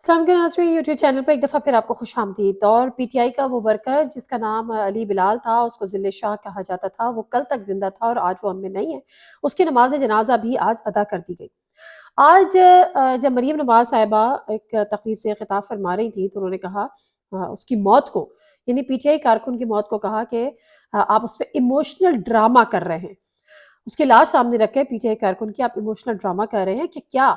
السلام علیکم ناظرین، یوٹیوب چینل پر ایک دفعہ پھر آپ کو خوش آمدید۔ اور پی ٹی آئی کا وہ ورکر جس کا نام علی بلال تھا، اس کو ذل شاہ کہا جاتا تھا، وہ کل تک زندہ تھا اور آج وہ ہم میں نہیں ہے۔ اس کی نماز جنازہ بھی آج ادا کر دی گئی۔ آج جب مریم نواز صاحبہ ایک تقریب سے خطاب فرما رہی تھی تو انہوں نے کہا اس کی موت کو، یعنی پی ٹی آئی کارکن کی موت کو کہا کہ آپ اس پہ ایموشنل ڈرامہ کر رہے ہیں۔ اس کی لاش سامنے رکھ کے پی ٹی آئی کارکن کی آپ ایموشنل ڈرامہ کر رہے ہیں کہ کیا؟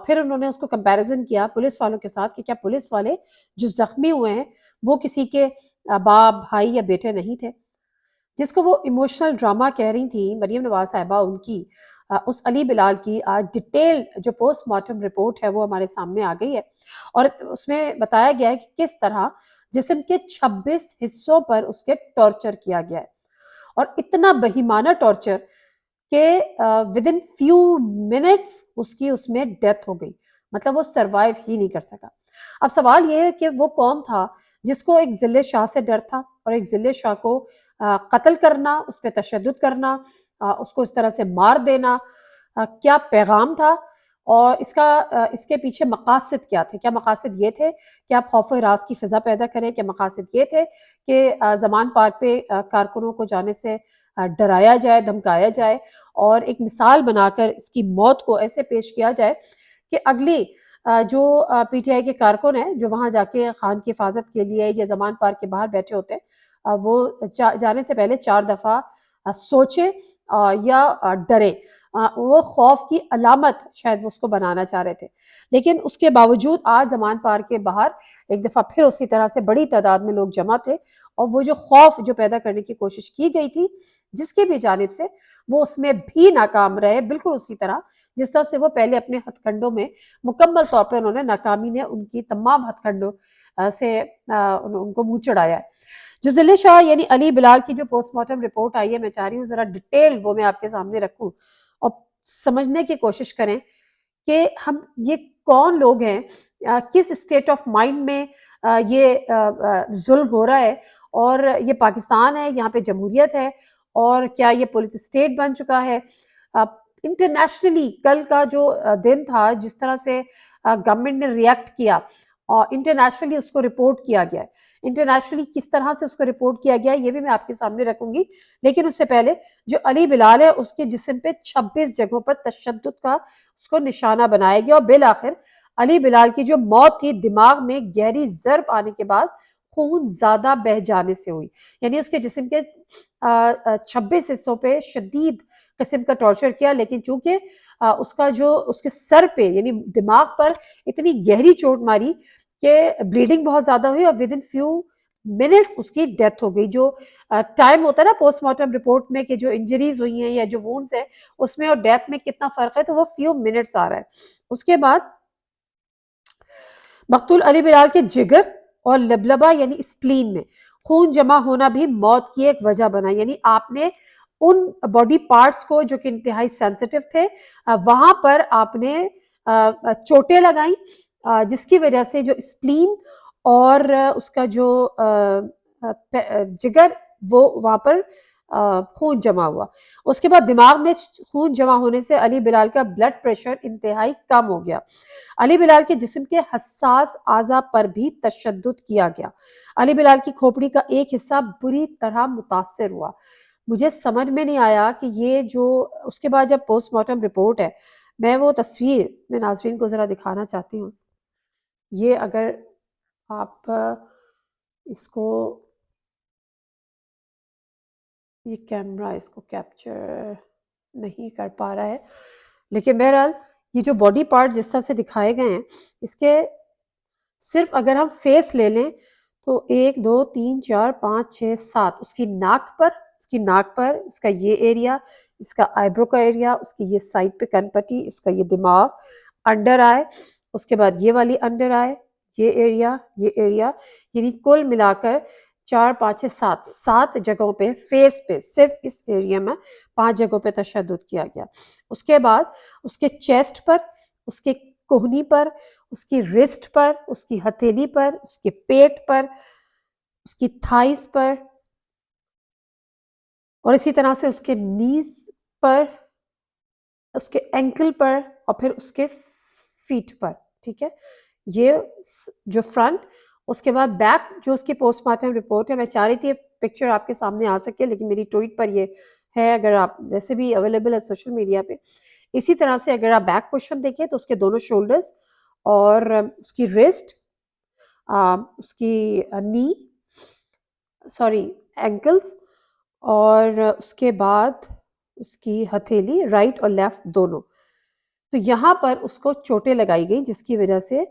پھر انہوں نے اس کو کمپیریزن کیا پولیس والوں کے ساتھ کہ کیا پولیس والے جو زخمی ہوئے ہیں وہ کسی کے باپ، بھائی یا بیٹے نہیں تھے؟ جس کو وہ ایموشنل ڈرامہ کہہ رہی تھیں مریم نواز صاحبہ، ان کی اس علی بلال کی آج ڈیٹیل جو پوسٹ مارٹم رپورٹ ہے وہ ہمارے سامنے آ گئی ہے، اور اس میں بتایا گیا ہے کہ کس طرح جسم کے 26 حصوں پر اس کے ٹارچر کیا گیا ہے، اور اتنا بہیمانہ ٹارچر کہ ودن فیو منٹس اس میں ڈیتھ ہو گئی، مطلب وہ سروائیو ہی نہیں کر سکا۔ اب سوال یہ ہے کہ وہ کون تھا جس کو ایک ذل شاہ سے ڈر تھا، اور ایک ذل شاہ کو قتل کرنا، اس پہ تشدد کرنا، اس کو اس طرح سے مار دینا، کیا پیغام تھا؟ اور اس کے پیچھے مقاصد کیا تھے؟ کیا مقاصد یہ تھے کہ آپ خوف و ہراس کی فضا پیدا کریں؟ کیا مقاصد یہ تھے کہ زمان پارک پہ کارکنوں کو جانے سے ڈرایا جائے، دھمکایا جائے، اور ایک مثال بنا کر اس کی موت کو ایسے پیش کیا جائے کہ اگلی جو پی ٹی آئی کے کارکن ہیں جو وہاں جا کے خان کی حفاظت کے لیے یا زمان پارک کے باہر بیٹھے ہوتے ہیں، وہ جانے سے پہلے 4 دفعہ سوچیں یا ڈریں۔ وہ خوف کی علامت شاید وہ اس کو بنانا چاہ رہے تھے، لیکن اس کے باوجود آج زمان پارک کے باہر ایک دفعہ پھر اسی طرح سے بڑی تعداد میں لوگ جمع تھے، اور وہ جو خوف جو پیدا کرنے کی کوشش کی گئی تھی جس کی بھی جانب سے، وہ اس میں بھی ناکام رہے، بالکل اسی طرح جس طرح سے وہ پہلے اپنے ہتھ کنڈوں میں مکمل طور پہ انہوں نے ناکامی نے ان کی تمام ہتھ کنڈوں سے ان کو منہ چڑھایا ہے۔ جو ذل شاہ یعنی علی بلال کی جو پوسٹ مارٹم رپورٹ آئی ہے، میں چاہ رہی ہوں ذرا ڈیٹیل وہ میں آپ کے سامنے رکھوں اور سمجھنے کی کوشش کریں کہ ہم یہ کون لوگ ہیں، کس اسٹیٹ آف مائنڈ میں یہ ظلم ہو رہا ہے، اور یہ پاکستان ہے، یہاں پہ جمہوریت ہے، اور کیا یہ پولیس اسٹیٹ بن چکا ہے؟ انٹرنیشنلی کل کا جو دن تھا، جس طرح سے گورنمنٹ نے ریئیکٹ کیا، اور انٹرنیشنلی اس کو رپورٹ کیا گیا ہے، انٹرنیشنلی کس طرح سے اس کو رپورٹ کیا گیا ہے یہ بھی میں آپ کے سامنے رکھوں گی، لیکن اس سے پہلے جو علی بلال ہے اس کے جسم پہ 26 جگہوں پر تشدد کا اس کو نشانہ بنایا گیا، اور بالآخر علی بلال کی جو موت تھی دماغ میں گہری ضرب آنے کے بعد خون زیادہ بہہ جانے سے ہوئی، یعنی اس کے جسم کے 26 حصوں پہ شدید قسم کا ٹارچر کیا، لیکن چونکہ اس کا جو اس کے سر پہ یعنی دماغ پر اتنی گہری چوٹ ماری کہ بلیڈنگ بہت زیادہ ہوئی، اور ودن فیو منٹس اس کی ڈیتھ ہو گئی۔ جو ٹائم ہوتا ہے نا پوسٹ مارٹم رپورٹ میں کہ جو انجریز ہوئی ہیں یا جو وونڈز ہیں اس میں اور ڈیتھ میں کتنا فرق ہے، تو وہ فیو منٹس آ رہا ہے۔ اس کے بعد مقتول علی بلال کے جگر اور لبلبہ یعنی اسپلین میں خون جمع ہونا بھی موت کی ایک وجہ بنا، یعنی آپ نے ان باڈی پارٹس کو جو کہ انتہائی سینسٹیو تھے وہاں پر آپ نے چوٹیں لگائیں، جس کی وجہ سے جو اسپلین اور اس کا جو جگر وہ وہاں پر خون جمع ہوا۔ اس کے بعد دماغ میں خون جمع ہونے سے علی بلال کا بلڈ پریشر انتہائی کم ہو گیا۔ علی بلال کے جسم کے حساس اعضاء پر بھی تشدد کیا گیا۔ علی بلال کی کھوپڑی کا ایک حصہ بری طرح متاثر ہوا۔ مجھے سمجھ میں نہیں آیا کہ یہ جو اس کے بعد جب پوسٹ مارٹم رپورٹ ہے، میں وہ تصویر میں ناظرین کو ذرا دکھانا چاہتی ہوں۔ یہ اگر آپ اس کو، یہ کیمرہ اس کو کیپچر نہیں کر پا رہا ہے، لیکن بہرحال یہ جو باڈی پارٹ جس طرح سے دکھائے گئے ہیں، اس کے صرف اگر ہم فیس لے لیں تو 1 2 3 4 5 6 7 اس کی ناک پر اس کا یہ ایریا، اس کا آئی برو کا ایریا، اس کی یہ سائڈ پہ کن پٹی، اس کا یہ دماغ، انڈر آئے، اس کے بعد یہ والی انڈر آئے، یہ ایریا، یعنی کل ملا کر 4 5 6 7 جگہوں پہ فیس پہ صرف اس ایریا میں 5 جگہوں پہ تشدد کیا گیا۔ اس کے بعد اس کے چیسٹ پر، اس کے کوہنی پر، اس کی رسٹ پر، اس کی ہتھیلی پر، اس کے پیٹ پر، اس کی تھائز پر، اور اسی طرح سے اس کے نیز پر، اس کے اینکل پر، اور پھر اس کے فیٹ پر، ٹھیک ہے؟ یہ جو فرنٹ، اس کے بعد بیک جو اس کی پوسٹ مارٹم رپورٹ ہے. میں چاہ رہی تھی پکچر آپ کے سامنے آ سکے لیکن میری ٹویٹ پر یہ ہے، اگر آپ ویسے بھی اویلیبل ہے سوشل میڈیا پہ. اسی طرح سے اگر آپ بیک پوشن دیکھیں تو اس کے دونوں شولڈرز اور اس کی ریسٹ، اس کی نی، سوری اینکلز، اور اس کے بعد اس کی ہتھیلی رائٹ اور لیفٹ دونوں. تو یہاں پر اس کو چوٹیں لگائی گئی جس کی وجہ سے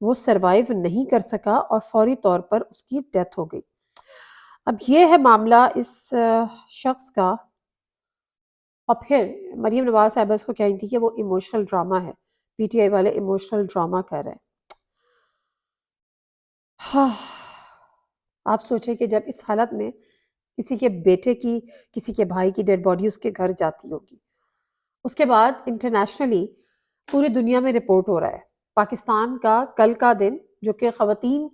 وہ سروائیو نہیں کر سکا اور فوری طور پر اس کی ڈیتھ ہو گئی. اب یہ ہے معاملہ اس شخص کا. اور پھر مریم نواز صاحبہ اس کو کہہ رہی تھی کہ وہ ایموشنل ڈرامہ ہے، پی ٹی آئی والے ایموشنل ڈرامہ کر رہے ہیں. آپ سوچیں کہ جب اس حالت میں کسی کے بیٹے کی، کسی کے بھائی کی ڈیڈ باڈی اس کے گھر جاتی ہوگی، اس کے بعد انٹرنیشنلی پوری دنیا میں رپورٹ ہو رہا ہے. پاکستان کا کل کا دن جو کہ خواتین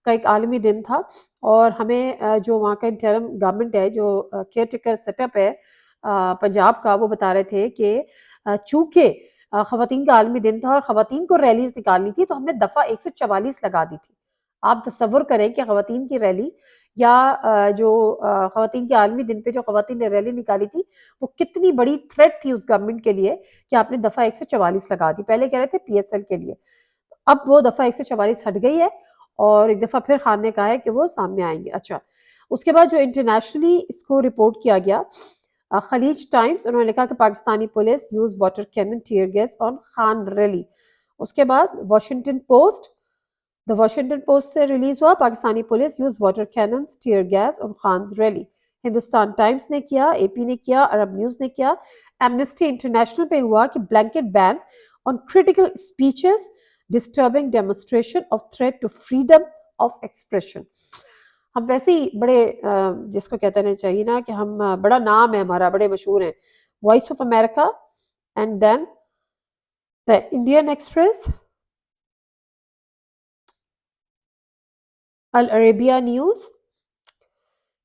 کا ایک عالمی دن تھا، اور ہمیں جو وہاں کا انٹرم گورنمنٹ ہے، جو کیئر ٹیکر سیٹ اپ ہے پنجاب کا، وہ بتا رہے تھے کہ چونکہ خواتین کا عالمی دن تھا اور خواتین کو ریلیز نکالنی تھی تو ہم نے دفعہ 144 لگا دی تھی. آپ تصور کریں کہ خواتین کی ریلی یا جو خواتین کے عالمی دن پہ جو خواتین نے ریلی نکالی تھی وہ کتنی بڑی تھریٹ تھی اس گورنمنٹ کے لیے کہ آپ نے دفعہ 144 لگا دی. پہلے کہہ رہے تھے پی ایس ایل کے لیے، اب وہ دفعہ 144 ہٹ گئی ہے اور ایک دفعہ پھر خان نے کہا ہے کہ وہ سامنے آئیں گے. اچھا، اس کے بعد جو انٹرنیشنلی اس کو رپورٹ کیا گیا، خلیج ٹائمز انہوں نے لکھا کہ Pakistani police use water cannon tear gas on Khan rally. اس کے بعد Washington Post, the Washington Post سے ریلیز ہوا، Pakistani police use water cannons tear gas on Khan's rally. Hindustan Times نے کیا، اے پی نے کیا، عرب نیوز نے کیا. ایمنسٹی انٹرنیشنل پہ ہوا کہ blanket ban on critical speeches disturbing demonstration of threat to freedom of expression. ہم ویسے ہی بڑے جس کو کہتے ہیں چاہیے نا کہ ہم بڑا نام ہے ہمارا، بڑے مشہور ہیں، Voice of America, and then the Indian Express, Al Arabiya news,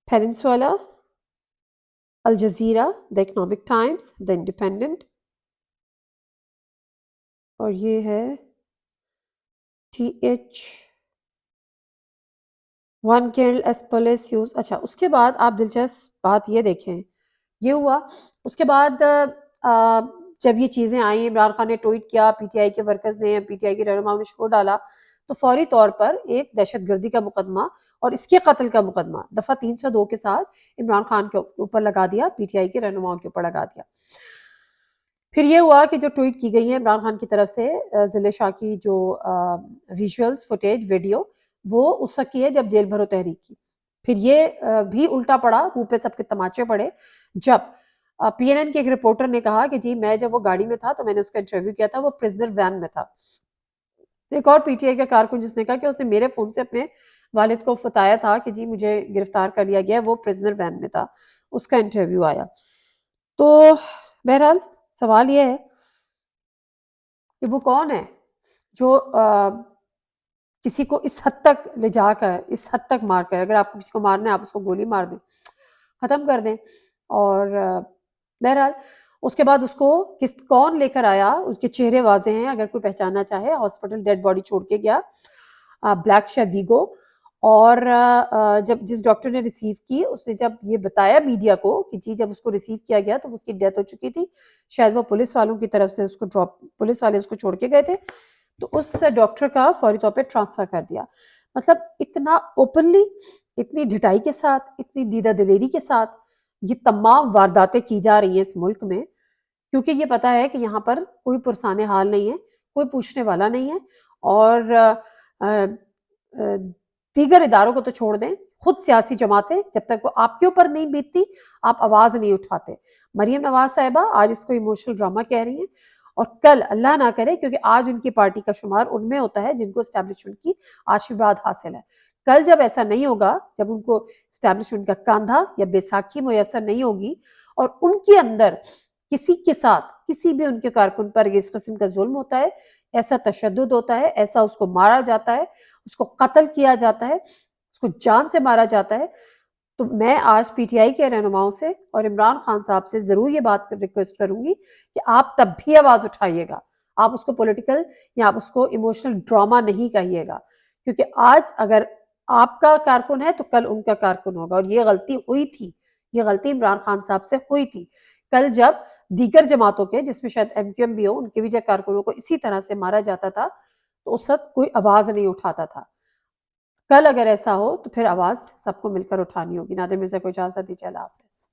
Peninsula, Al Jazeera, the Economic Times, the Independent, اور یہ ہے ٹی ایچ ون کیرل ایس پولیس یوز. اچھا، اس کے بعد آپ دلچسپ بات یہ دیکھیں، یہ ہوا اس کے بعد جب یہ چیزیں آئیں، عمران خان نے ٹویٹ کیا، پی ٹی آئی کے ورکرز نے، پی ٹی آئی کے رہنماؤں نے شور ڈالا، تو فوری طور پر ایک دہشت گردی کا مقدمہ اور اس کے قتل کا مقدمہ دفعہ 302 کے ساتھ عمران خان کے اوپر لگا دیا، پی ٹی آئی کے رہنماؤں کے اوپر لگا دیا. پھر یہ ہوا کہ جو ٹویٹ کی گئی ہے عمران خان کی طرف سے ضلع شاہ کی جو ویژولز فوٹیج ویڈیو، وہ اس وقت کی ہے جب جیل بھرو تحریک کی. پھر یہ بھی الٹا پڑا، منہ پہ سب کے تماچے پڑے جب پی این این کے ایک رپورٹر نے کہا کہ جی میں جب وہ گاڑی میں تھا تو میں نے اس کا انٹرویو کیا تھا، وہ پرزنر وین میں تھا. ایک اور پی ٹی آئی کا کارکن جس نے کہا کہ اس نے میرے فون سے اپنے والد کو بتایا تھا کہ جی مجھے گرفتار کر لیا گیا، وہ پرزنر وین میں تھا، اس کا انٹرویو آیا. تو بہرحال سوال یہ ہے کہ وہ کون ہے جو کسی کو اس حد تک لے جا کر، اس حد تک مار کر، اگر آپ کو کسی کو مارنا ہے آپ اس کو گولی مار دیں، ختم کر دیں. اور بہرحال اس کے بعد اس کو کون لے کر آیا، اس کے چہرے واضح ہیں، اگر کوئی پہچاننا چاہے. ہاسپٹل ڈیڈ باڈی چھوڑ کے گیا، بلیک شیدیگو. اور جب جس ڈاکٹر نے ریسیو کی، اس نے جب یہ بتایا میڈیا کو کہ جی جب اس کو ریسیو کیا گیا تو اس کی ڈیتھ ہو چکی تھی، شاید وہ پولیس والوں کی طرف سے اس کو پولیس والے اس کو چھوڑ کے گئے تھے، تو اس ڈاکٹر کا فوری طور پہ ٹرانسفر کر دیا. مطلب اتنا اوپنلی، اتنی ڈھٹائی کے ساتھ، اتنی دیدہ دلیری کے ساتھ یہ تمام وارداتیں کی جا رہی ہیں اس ملک میں، کیونکہ یہ پتا ہے کہ یہاں پر کوئی پرسان حال نہیں ہے، کوئی پوچھنے والا نہیں ہے. اور دیگر اداروں کو تو چھوڑ دیں، خود سیاسی جماعتیں جب تک وہ آپ کے اوپر نہیں بیتتی آپ آواز نہیں اٹھاتے. مریم نواز صاحبہ آج اس کو ایموشنل ڈرامہ کہہ رہی ہیں، اور کل اللہ نہ کرے، کیونکہ آج ان کی پارٹی کا شمار ان میں ہوتا ہے جن کو اسٹیبلشمنٹ کی آشیرواد حاصل ہے. کل جب ایسا نہیں ہوگا، جب ان کو اسٹیبلشمنٹ کا کاندھا یا بیساکھی میسر نہیں ہوگی اور ان کے اندر کسی کے ساتھ، کسی بھی ان کے کارکن پر اس قسم کا ظلم ہوتا ہے، ایسا تشدد ہوتا ہے، ایسا اس کو مارا جاتا ہے، اس کو قتل کیا جاتا ہے، اس کو جان سے مارا جاتا ہے، تو میں آج پی ٹی آئی کے رہنماؤں سے اور عمران خان صاحب سے ضرور یہ بات ریکویسٹ کروں گی کہ آپ تب بھی آواز اٹھائیے گا، آپ اس کو پولیٹیکل یا آپ اس کو ایموشنل ڈراما نہیں کہیے گا، کیونکہ آج اگر آپ کا کارکن ہے تو کل ان کا کارکن ہوگا، اور یہ غلطی ہوئی تھی، یہ غلطی عمران خان صاحب سے ہوئی تھی۔ کل جب دیگر جماعتوں کے، جس میں شاید ایم کیو ایم بھی ہو، ان کے بھی جب کارکنوں کو اسی طرح سے مارا جاتا تھا تو اس وقت کوئی آواز نہیں اٹھاتا تھا۔ کل اگر ایسا ہو تو پھر آواز سب کو مل کر اٹھانی ہوگی۔ نادر مرزا کو اجازت دیجیے، اللہ حافظ۔